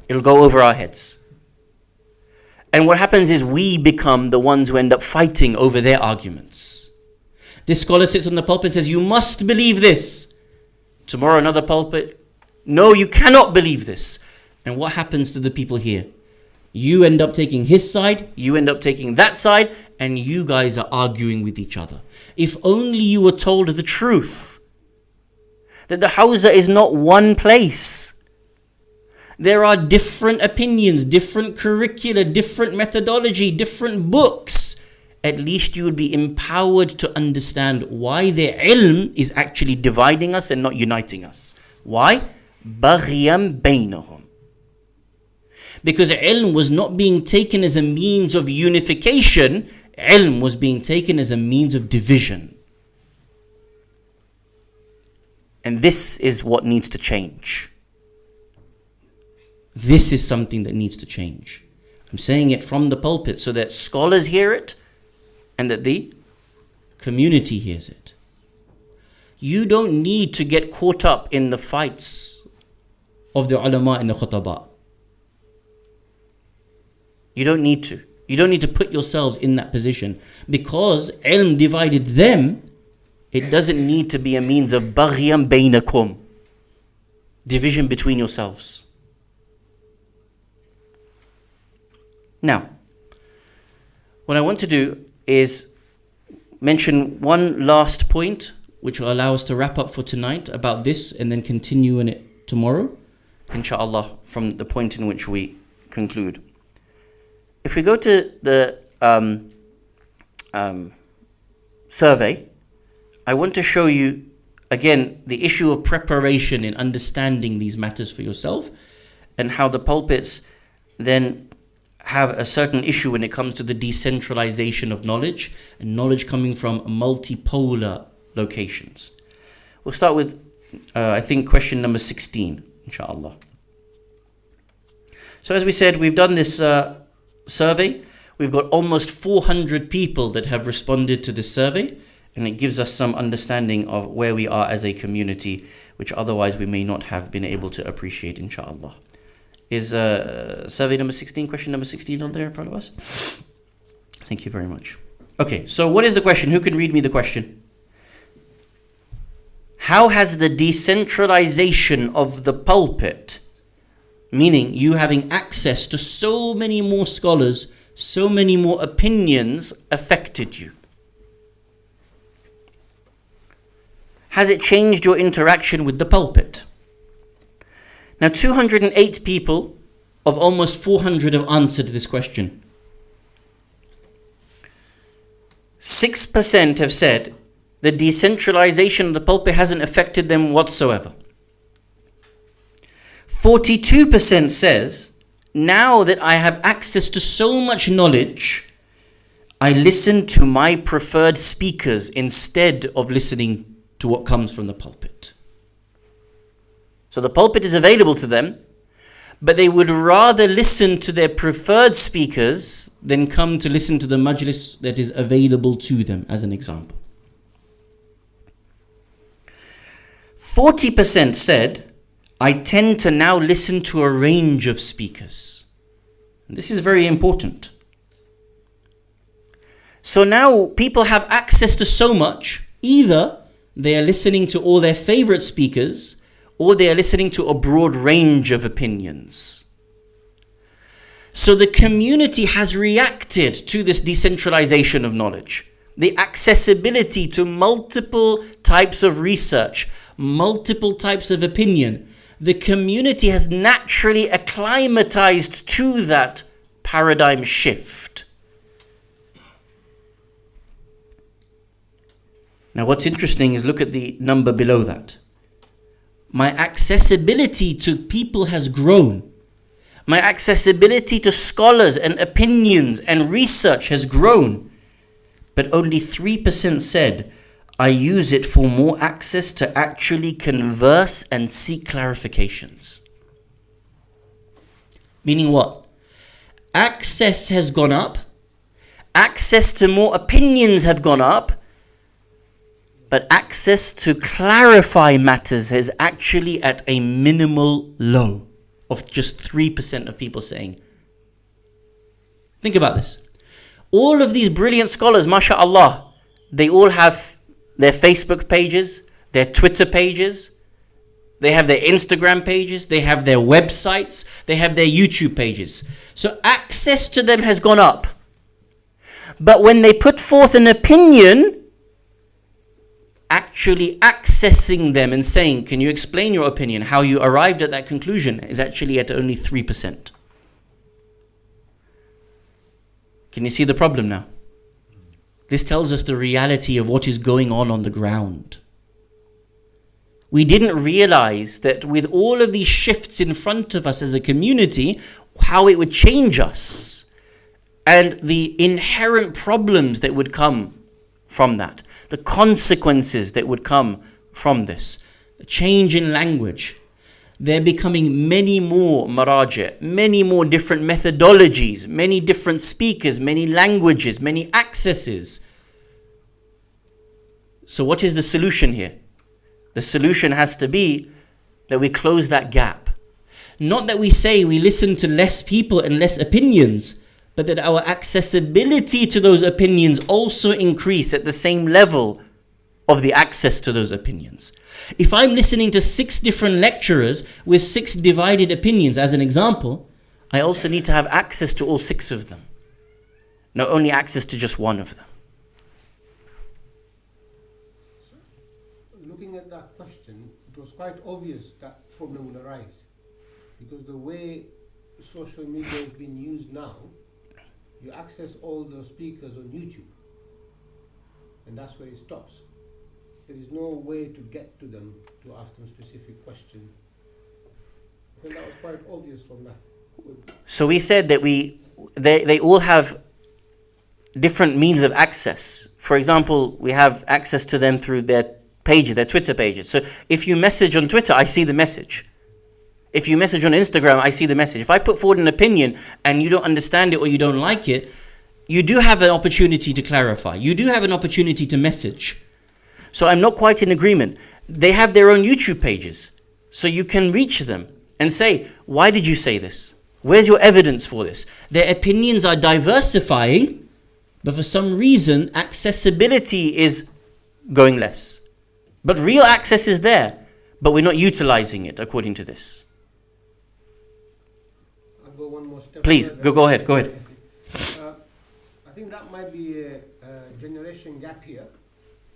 It'll go over our heads. And what happens is we become the ones who end up fighting over their arguments. This scholar sits on the pulpit and says, you must believe this. Tomorrow another pulpit, no, you cannot believe this. And what happens to the people here? You end up taking his side, you end up taking that side, and you guys are arguing with each other. If only you were told the truth, that the Hawza is not one place. There are different opinions, different curricula, different methodology, different books. at least you would be empowered to understand why their ilm is actually dividing us and not uniting us. Why? بَغْيًا بَيْنَهُمْ. Because ilm was not being taken as a means of unification, ilm was being taken as a means of division. And this is what needs to change. This is something that needs to change. I'm saying it from the pulpit so that scholars hear it and that the community hears it. You don't need to get caught up in the fights of the ulama and the khutaba. You don't need to. You don't need to put yourselves in that position. Because ilm divided them, it doesn't need to be a means of baghyan bainakum, division between yourselves. Now, what I want to do is mention one last point, which will allow us to wrap up for tonight about this and then continue in it tomorrow, inshallah, from the point in which we conclude. If we go to the survey, I want to show you, again, the issue of preparation in understanding these matters for yourself and how the pulpits then have a certain issue when it comes to the decentralization of knowledge and knowledge coming from multipolar locations. We'll start with, I think, question number 16, inshallah. So as we said, we've done this survey. We've got almost 400 people that have responded to this survey, and it gives us some understanding of where we are as a community, which otherwise we may not have been able to appreciate, inshallah. Is survey number 16, question number 16 on there in front of us? Thank you very much. Okay, so what is the question? Who can read me the question? How has the decentralization of the pulpit, meaning you having access to so many more scholars, so many more opinions, affected you? Has it changed your interaction with the pulpit? Now, 208 people of almost 400 have answered this question. 6% have said the decentralization of the pulpit hasn't affected them whatsoever. 42% says, now that I have access to so much knowledge, I listen to my preferred speakers instead of listening to what comes from the pulpit. So the pulpit is available to them, but they would rather listen to their preferred speakers than come to listen to the majlis that is available to them, as an example. 40% said, I tend to now listen to a range of speakers. And this is very important. So now people have access to so much, either they are listening to all their favorite speakers, or they are listening to a broad range of opinions. So the community has reacted to this decentralization of knowledge. The accessibility to multiple types of research, multiple types of opinion. The community has naturally acclimatized to that paradigm shift. Now what's interesting is look at the number below that. My accessibility to people has grown. My accessibility to scholars and opinions and research has grown. But only 3% said, I use it for more access to actually converse and seek clarifications. Meaning what? Access has gone up. Access to more opinions have gone up. But access to clarify matters is actually at a minimal low of just 3% of people saying. Think about this. All of these brilliant scholars, mashallah, they all have their Facebook pages, their Twitter pages, they have their Instagram pages, they have their websites, they have their YouTube pages. So access to them has gone up. But when they put forth an opinion, actually accessing them and saying, can you explain your opinion, how you arrived at that conclusion, is actually at only 3%. Can you see the problem now? This tells us the reality of what is going on the ground. We didn't realize that with all of these shifts in front of us as a community, how it would change us and the inherent problems that would come from that, the consequences that would come from this, the change in language. They're becoming many more maraji', many more different methodologies, many different speakers, many languages, many accesses. So what is the solution here? The solution has to be that we close that gap. Not that we say we listen to less people and less opinions, but that our accessibility to those opinions also increase at the same level of the access to those opinions. If I'm listening to 6 different lecturers with 6 divided opinions, as an example, I also need to have access to all 6 of them, not only access to just one of them. Looking at that question, it was quite obvious that problem would arise, because the way social media is being used now, you access all the speakers on YouTube, and that's where it stops. There is no way to get to them to ask them specific questions. I think that was quite obvious from that. So we said that they all have different means of access. For example, we have access to them through their pages, their Twitter pages. So if you message on Twitter, I see the message. If you message on Instagram, I see the message. If I put forward an opinion and you don't understand it or you don't like it, you do have an opportunity to clarify. You do have an opportunity to message. So I'm not quite in agreement. They have their own YouTube pages. So you can reach them and say, why did you say this? Where's your evidence for this? Their opinions are diversifying, but for some reason, accessibility is going less. But real access is there, but we're not utilizing it according to this. I'll go one more step. Please, go ahead. I think that might be a generation gap here,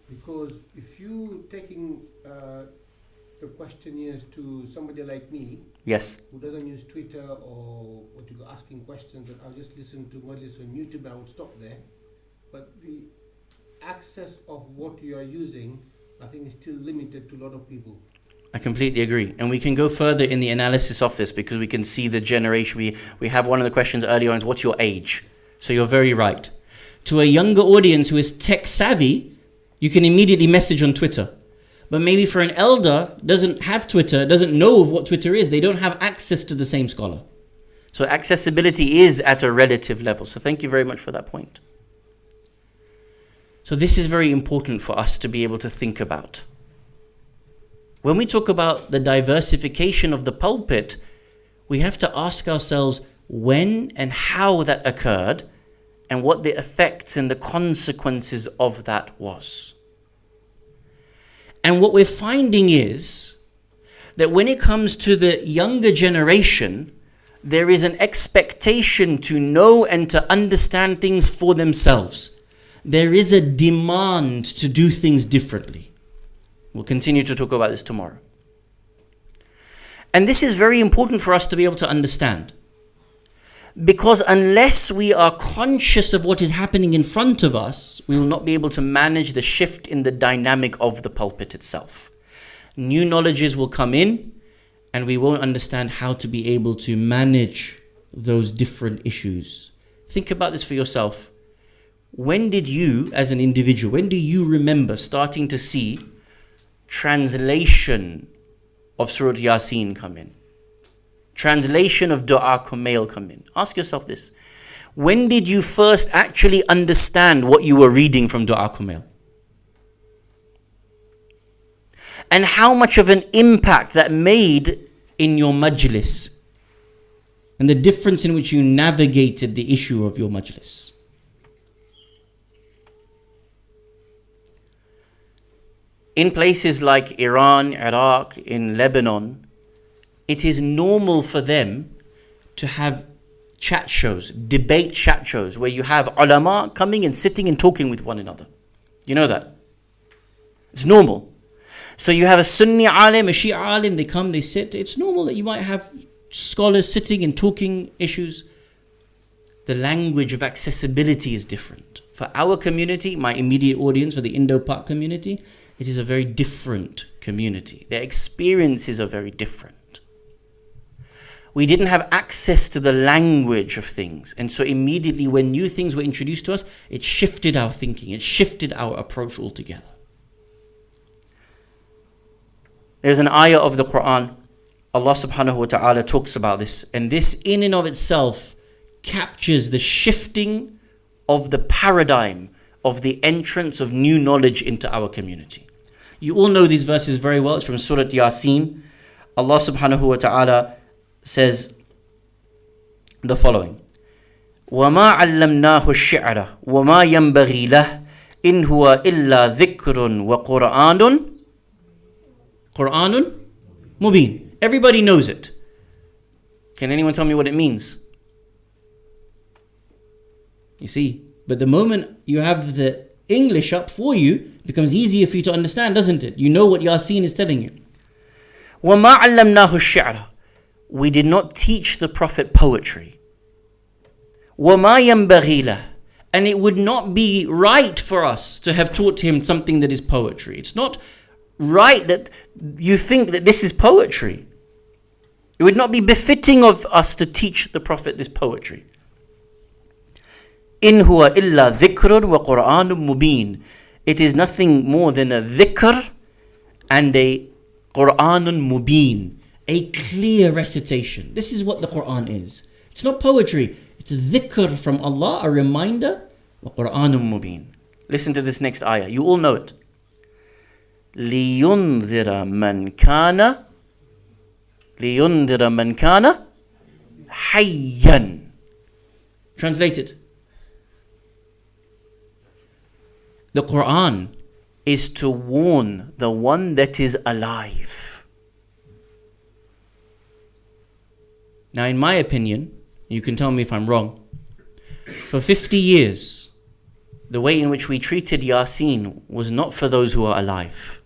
because if you taking the questionnaires to somebody like me, yes, who doesn't use Twitter or to go asking questions, and I'll just listen to Majlis on YouTube and I would stop there. But the access of what you are using, I think, is still limited to a lot of people. I completely agree. And we can go further in the analysis of this, because we can see the generation. We have one of the questions earlier on is, what's your age? So you're very right. To a younger audience who is tech savvy, you can immediately message on Twitter. But maybe for an elder, doesn't have Twitter, doesn't know of what Twitter is, they don't have access to the same scholar. So accessibility is at a relative level. So thank you very much for that point. So this is very important for us to be able to think about. When we talk about the diversification of the pulpit, we have to ask ourselves when and how that occurred and what the effects and the consequences of that was. And what we're finding is that when it comes to the younger generation, there is an expectation to know and to understand things for themselves. There is a demand to do things differently. We'll continue to talk about this tomorrow. And this is very important for us to be able to understand. Because unless we are conscious of what is happening in front of us, we will not be able to manage the shift in the dynamic of the pulpit itself. New knowledges will come in, and we won't understand how to be able to manage those different issues. Think about this for yourself. When did you, as an individual, when do you remember starting to see translation of Surah Yasin come in? Translation of Dua Kumail come in. Ask yourself this. When did you first actually understand what you were reading from Dua Kumail? And how much of an impact that made in your majlis? And the difference in which you navigated the issue of your majlis. In places like Iran, Iraq, in Lebanon, it is normal for them to have chat shows, debate chat shows, where you have ulama coming and sitting and talking with one another. You know that? It's normal. So you have a Sunni alim, a Shia alim, they come, they sit. It's normal that you might have scholars sitting and talking issues. The language of accessibility is different. For our community, my immediate audience, for the Indo-Pak community, it is a very different community. Their experiences are very different. We didn't have access to the language of things. And so immediately when new things were introduced to us, it shifted our thinking. It shifted our approach altogether. There's an ayah of the Quran. Allah subhanahu wa ta'ala talks about this. And this in and of itself captures the shifting of the paradigm of the entrance of new knowledge into our community. You all know these verses very well. It's from Surah Yasin. Allah subhanahu wa ta'ala says the following. وَمَا عَلَّمْنَاهُ الشِّعْرَ وَمَا يَنْبَغِي لَهُ إِنْ هُوَ إِلَّا ذِكْرٌ وَقُرْآنٌ مُبِينٌ. Everybody knows it. Can anyone tell me what it means? You see, but the moment you have the English up for you, it becomes easier for you to understand, doesn't it? You know what Yasin is telling you. وَمَا عَلَّمْنَاهُ الشِّعْرَ. We did not teach the Prophet poetry. وَمَا يَنْبَغِي لَهُ. And it would not be right for us to have taught him something that is poetry. It's not right that you think that this is poetry. It would not be befitting of us to teach the Prophet this poetry. إِنْ هُوَ إِلَّا ذِكْرٌ وَقُرْآنٌ مُبِينٌ. It is nothing more than a dhikr and a Qur'anun mubin, a clear recitation. This is what the Qur'an is. It's not poetry. It's a dhikr from Allah, a reminder. وَقُرْآنٌ مُبِينٌ. Listen to this next ayah. You all know it. لِيُنذِرَ مَنْ كَانَ حَيًّا. Translated. The Quran is to warn the one that is alive. Now, in my opinion, you can tell me if I'm wrong, for 50 years, the way in which we treated Yasin was not for those who are alive.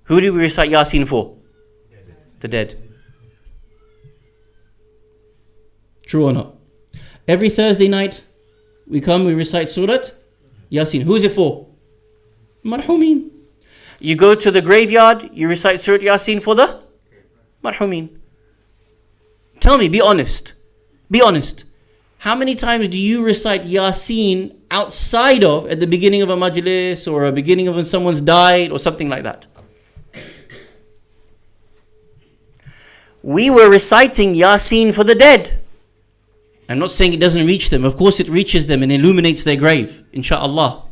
Who do we recite Yasin for? The dead. True or not? Every Thursday night, we recite Surah Yasin. Who is it for? Marhumin. You go to the graveyard, you recite Surah Yasin for the Marhumin. Tell me, be honest. Be honest. How many times do you recite Yasin outside of, at the beginning of a majlis, or a beginning of when someone's died, or something like that? We were reciting Yasin for the dead. I'm not saying it doesn't reach them. Of course it reaches them and illuminates their grave, inshaAllah.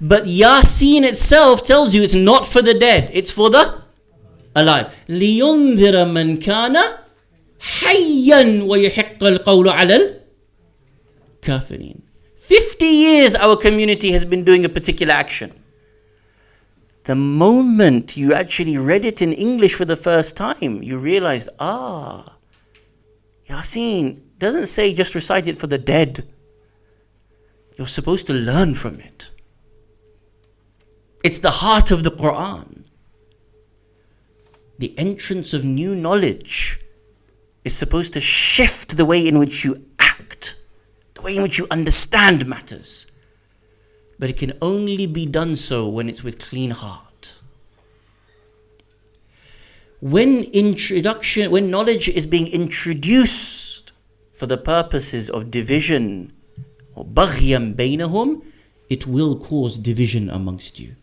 But Yasin itself tells you it's not for the dead. It's for the alive. لِيُنذِرَ مَنْ كَانَ حَيًّا وَيُحِقَّ الْقَوْلُ عَلَى الْكَافِرِينَ. 50 years our community has been doing a particular action. The moment you actually read it in English for the first time, you realized, Yasin doesn't say just recite it for the dead. You're supposed to learn from it. It's the heart of the Quran. The entrance of new knowledge is supposed to shift the way in which you act, the way in which you understand matters. But it can only be done so when it's with clean heart. When knowledge is being introduced for the purposes of division, or baghyan bainahum, it will cause division amongst you.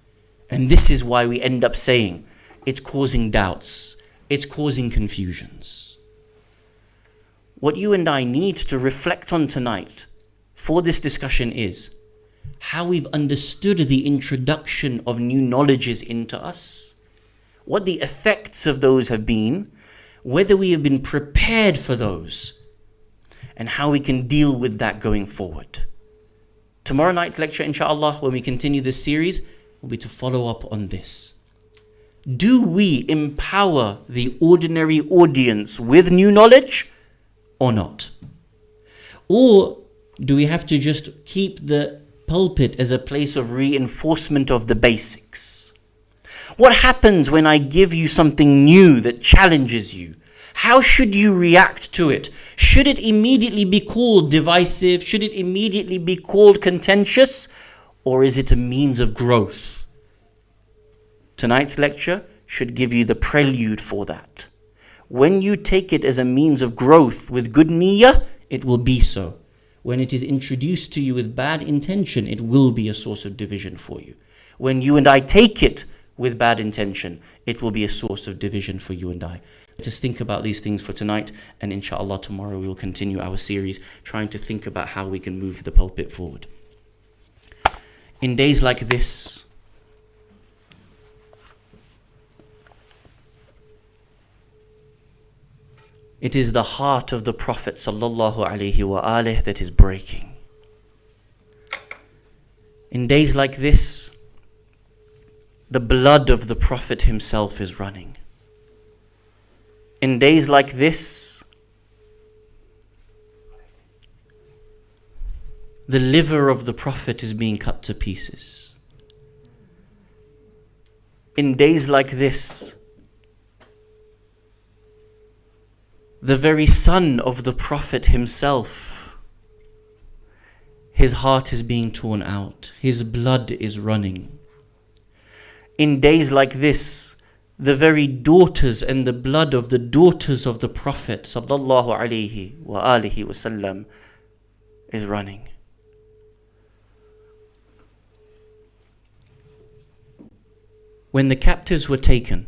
And this is why we end up saying it's causing doubts, it's causing confusions. What you and I need to reflect on tonight for this discussion is how we've understood the introduction of new knowledges into us, what the effects of those have been, whether we have been prepared for those, and how we can deal with that going forward. Tomorrow night's lecture, inshallah, when we continue this series, will be to follow up on this. Do we empower the ordinary audience with new knowledge or not? Or do we have to just keep the pulpit as a place of reinforcement of the basics? What happens when I give you something new that challenges you? How should you react to it? Should it immediately be called divisive? Should it immediately be called contentious? Or is it a means of growth? Tonight's lecture should give you the prelude for that. When you take it as a means of growth with good niyyah, it will be so. When it is introduced to you with bad intention, it will be a source of division for you. When you and I take it with bad intention, it will be a source of division for you and I. Just think about these things for tonight, and inshallah tomorrow we will continue our series trying to think about how we can move the pulpit forward. In days like this, it is the heart of the Prophet ﷺ that is breaking. In days like this, the blood of the Prophet himself is running. In days like this, the liver of the Prophet is being cut to pieces. In days like this, the very son of the Prophet himself, his heart is being torn out, his blood is running. In days like this, the very daughters and the blood of the daughters of the Prophet sallallahu alaihi wasallam is running. When the captives were taken,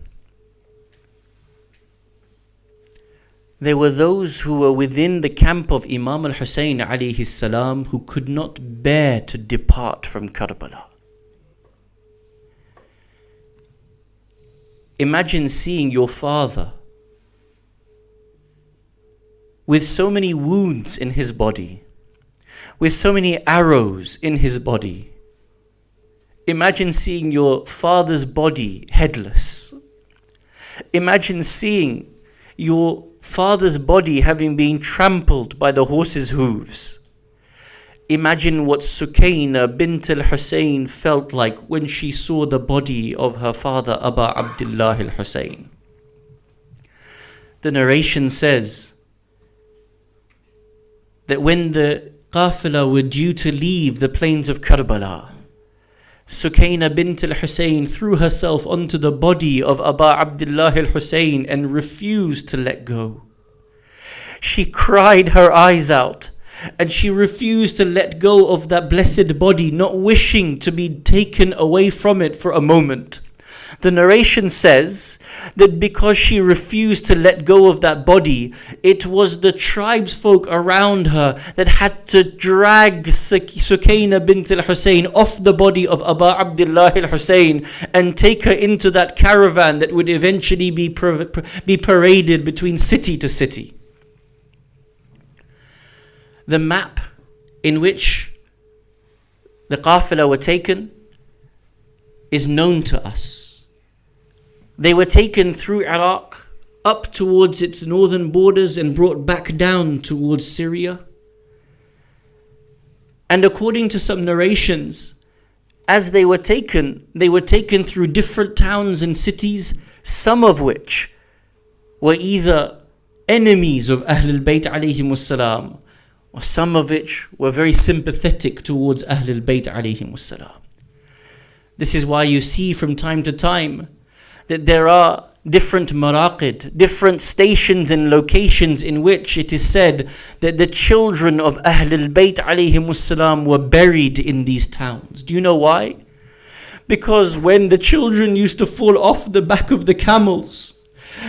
there were those who were within the camp of Imam al-Hussein alayhi salam who could not bear to depart from Karbala. Imagine seeing your father with so many wounds in his body, with so many arrows in his body. Imagine seeing your father's body headless. Imagine seeing your father's body having been trampled by the horse's hooves. Imagine what Sukayna bint al-Hussein felt like when she saw the body of her father Aba Abdullah al-Hussein. The narration says that when the Qafila were due to leave the plains of Karbala, Sukayna bint al-Hussein threw herself onto the body of Aba Abdullah al-Hussein and refused to let go. She cried her eyes out and she refused to let go of that blessed body, not wishing to be taken away from it for a moment. The narration says that because she refused to let go of that body, it was the tribesfolk around her that had to drag Sukayna bint al-Hussein off the body of Aba Abdullah al-Hussein and take her into that caravan that would eventually be paraded between city to city. The map in which the Qafila were taken is known to us. They were taken through Iraq, up towards its northern borders and brought back down towards Syria. And according to some narrations, as they were taken through different towns and cities, some of which were either enemies of Ahlul Bayt alayhim wassalam, or some of which were very sympathetic towards Ahlul Bayt alayhim wassalam. This is why you see from time to time that there are different maraqid, different stations and locations in which it is said that the children of Ahlul Bayt alayhim wassalam were buried in these towns. Do you know why? Because when the children used to fall off the back of the camels,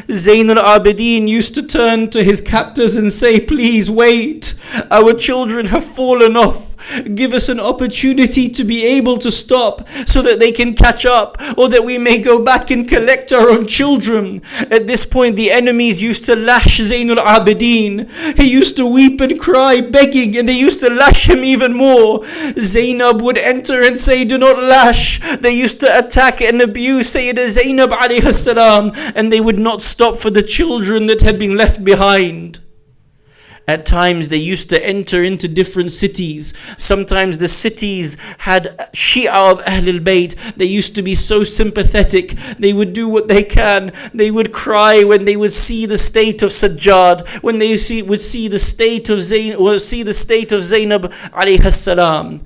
Zayn al-Abidin used to turn to his captors and say, "Please wait, our children have fallen off. Give us an opportunity to be able to stop so that they can catch up, or that we may go back and collect our own children." At this point, the enemies used to lash Zayn al-Abidin. He used to weep and cry, begging, and they used to lash him even more. Zainab would enter and say, "Do not lash." They used to attack and abuse Sayyidah Zainab alayhi salam, and they would not stop for the children that had been left behind. At times they used to enter into different cities. Sometimes the cities had Shia of Ahlul Bayt. They used to be so sympathetic. They would do what they can. They would cry when they would see the state of Sajjad, when they would see the state of Zainab alayhi salam.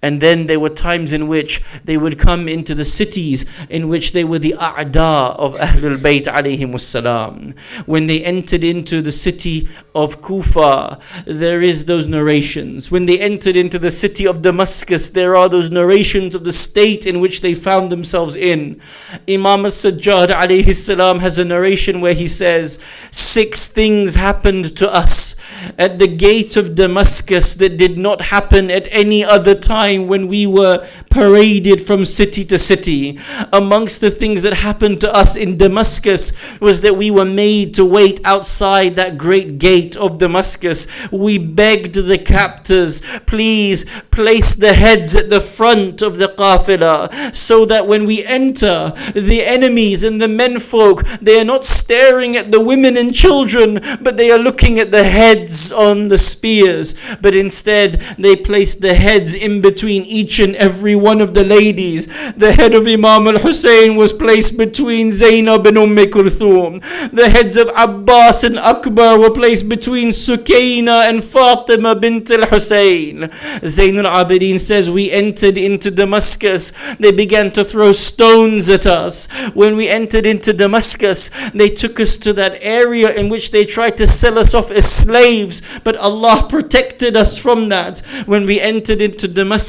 And then there were times in which they would come into the cities in which they were the a'da of Ahlul Bayt alayhimus salam. When they entered into the city of Kufa, there is those narrations. When they entered into the city of Damascus, there are those narrations of the state in which they found themselves in. Imam as-Sajjad alayhi salam has a narration where he says, 6 things happened to us at the gate of Damascus that did not happen at any other time when we were paraded from city to city. Amongst the things that happened to us in Damascus was that we were made to wait outside that great gate of Damascus. We begged the captors, please place the heads at the front of the qafilah, so that when we enter, the enemies and the menfolk, they are not staring at the women and children, but they are looking at the heads on the spears. But instead they placed the heads in between each and every one of the ladies. The head of Imam al-Hussein was placed between Zainab and Kulthum. The heads of Abbas and Akbar were placed between Sukaina and Fatima bint al-Hussein. Zain al-Abidin says, we entered into Damascus. They began to throw stones at us. When we entered into Damascus, they took us to that area in which they tried to sell us off as slaves, but Allah protected us from that. When we entered into Damascus,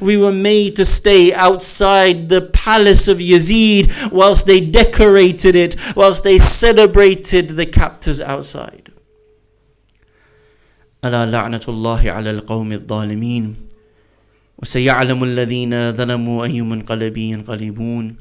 we were made to stay outside the palace of Yazid whilst they decorated it, whilst they celebrated the captors outside. ألا لعنة الله على القوم الظالمين وسيعلم الذين ظلموا أي منقلب ينقلبون